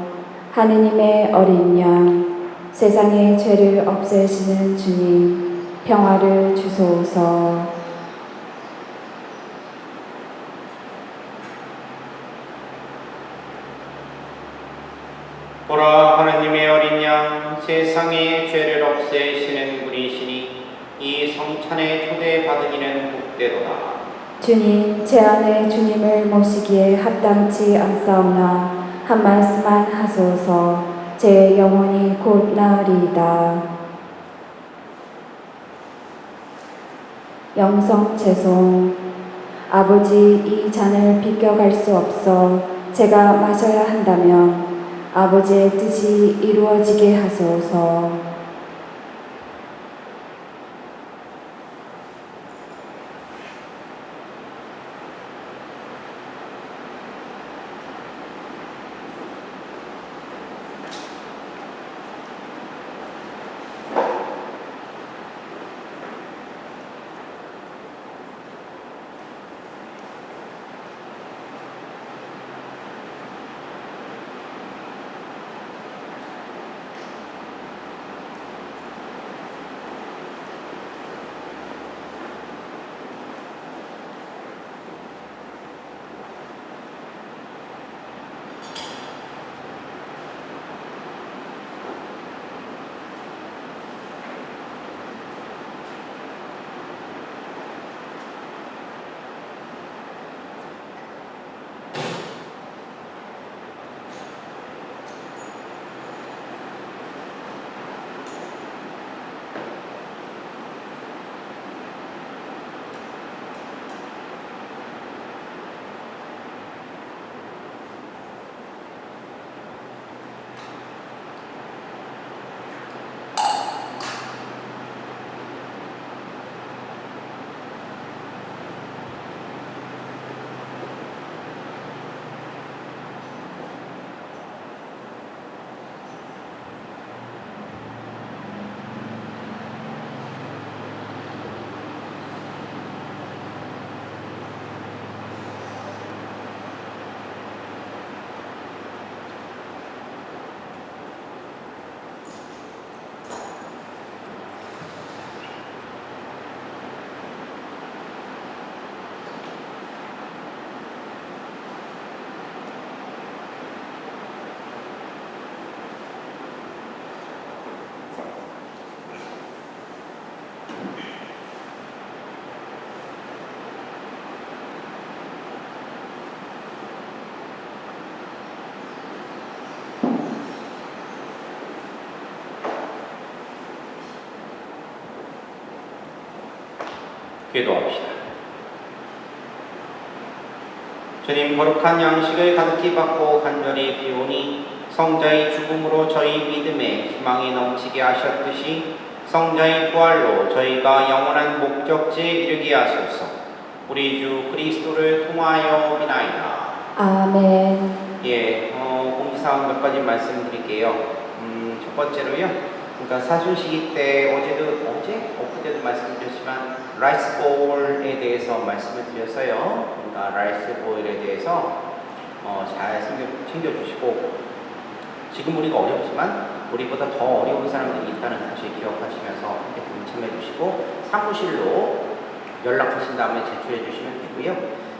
하느님의 어린 양, 세상의 죄를 없애시는 주님, 평화를 주소서. 보라, 하느님의 어린 양, 세상의 죄를 없애시는 분이시니 이 성찬에 초대받은 이는 복되도다. 주님, 제 안에 주님을 모시기에 합당치 않사오나 한 말씀만 하소서. 제 영혼이 곧 나으리이다. 영성 채송. 아버지, 이 잔을 비껴갈 수 없어 제가 마셔야 한다면 아버지의 뜻이 이루어지게 하소서. 기도합시다. 주님, 거룩한 양식을 가득히 받고 간절히 비오니 성자의 죽음으로 저희 믿음에 희망이 넘치게 하셨듯이 성자의 부활로 저희가 영원한 목적지에 이르게 하소서. 우리 주 그리스도를 통하여 비나이다. 아멘. 예, 공지사항 몇 가지 말씀드릴게요. 첫 번째로요. 그러니까 사순시기 때 엊그제도 말씀드렸지만 라이스볼에 대해서 말씀을 드렸어요. 그러니까 라이스볼에 대해서 잘 챙겨주시고, 지금 우리가 어렵지만 우리보다 더 어려운 사람들이 있다는 사실 기억하시면서 함께 동참해 주시고 사무실로 연락하신 다음에 제출해 주시면 되고요.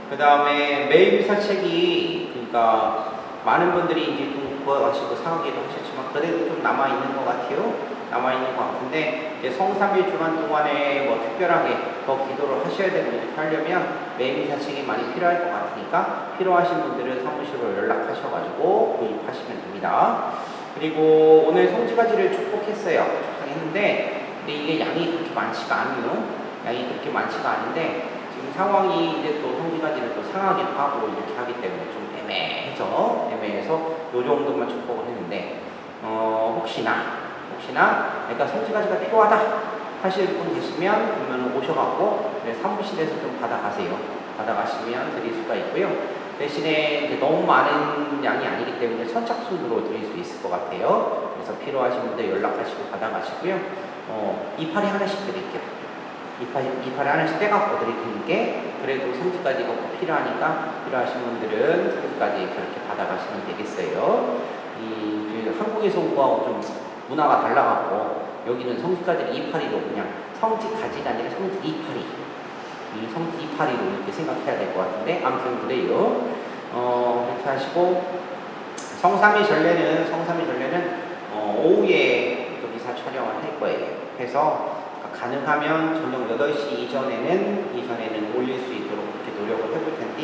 그 다음에 매일 사책이, 그러니까 많은 분들이 이제 좀 구하시고 사가기도 하셨지만 그래도 좀 남아있는 것 같아요. 남아있는 것 같은데, 이제 성삼일 주간 동안에 뭐 특별하게 더 기도를 하셔야 되고 이렇게 하려면 매일 사책이 많이 필요할 것 같으니까 필요하신 분들은 사무실로 연락하셔가지고 구입하시면 됩니다. 그리고 오늘 송지가지를 축복했는데 근데 이게 양이 그렇게 많지가 않아요. 양이 그렇게 많지가 않은데 지금 상황이 이제 또 송지가지를 또 상하기도 하고 이렇게 하기 때문에 좀 애매해서 요 정도만 축복을 했는데, 혹시나 그러니까 송지가지가 필요하다 하실 분 계시면 그러면 오셔갖고 사무실에서 좀 받아가시면 드릴 수가 있고요. 대신에 이제 너무 많은 양이 아니기 때문에 선착순으로 드릴 수 있을 것 같아요. 그래서 필요하신 분들 연락하시고 받아가시고요. 이파리 하나씩 드릴게요. 이파리 하나씩 떼갖고 드릴 테니까 그래도 성지까지가 꼭 필요하니까 필요하신 분들은 성지까지 그렇게 받아가시면 되겠어요. 한국에서 온 거하고 좀 문화가 달라갖고 여기는 성지까지를 이파리로 그냥 성지가지가 아니라 성지 이파리, 이 성지 이파리로 이렇게 생각해야 될 것 같은데 아무튼 그래요. 그렇게 하시고 성삼위 전례는 오후에 또 미사 촬영을 할 거예요. 그래서 가능하면 저녁 8시 이전에는 올릴 수 있도록 그렇게 노력을 해볼 텐데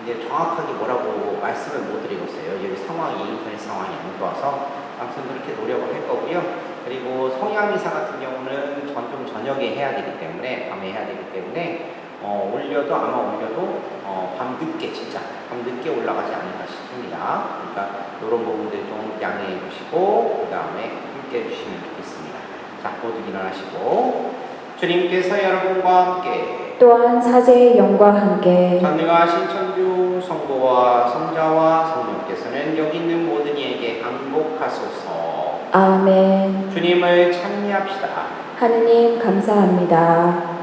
이제 정확하게 뭐라고 말씀을 못 드리겠어요. 여기 인터넷 상황이 안 좋아서 아무튼 그렇게 노력을 할 거고요. 그리고 성야미사 같은 경우는 좀 저녁에 해야 되기 때문에 밤에 해야 되기 때문에 올려도 밤늦게 올라가지 않을까 싶습니다. 그러니까 이런 부분들 좀 양해해 주시고 그 다음에 함께 해주시면 좋겠습니다. 자, 모두 일어나시고 주님께서 여러분과 함께 또한 사제의 영과 함께 전능하신 천주 성부와 성자와 성령께서는 여기 있는 모든 이에게 항복하소서. 아멘. 주님을 찬미합시다. 하느님 감사합니다.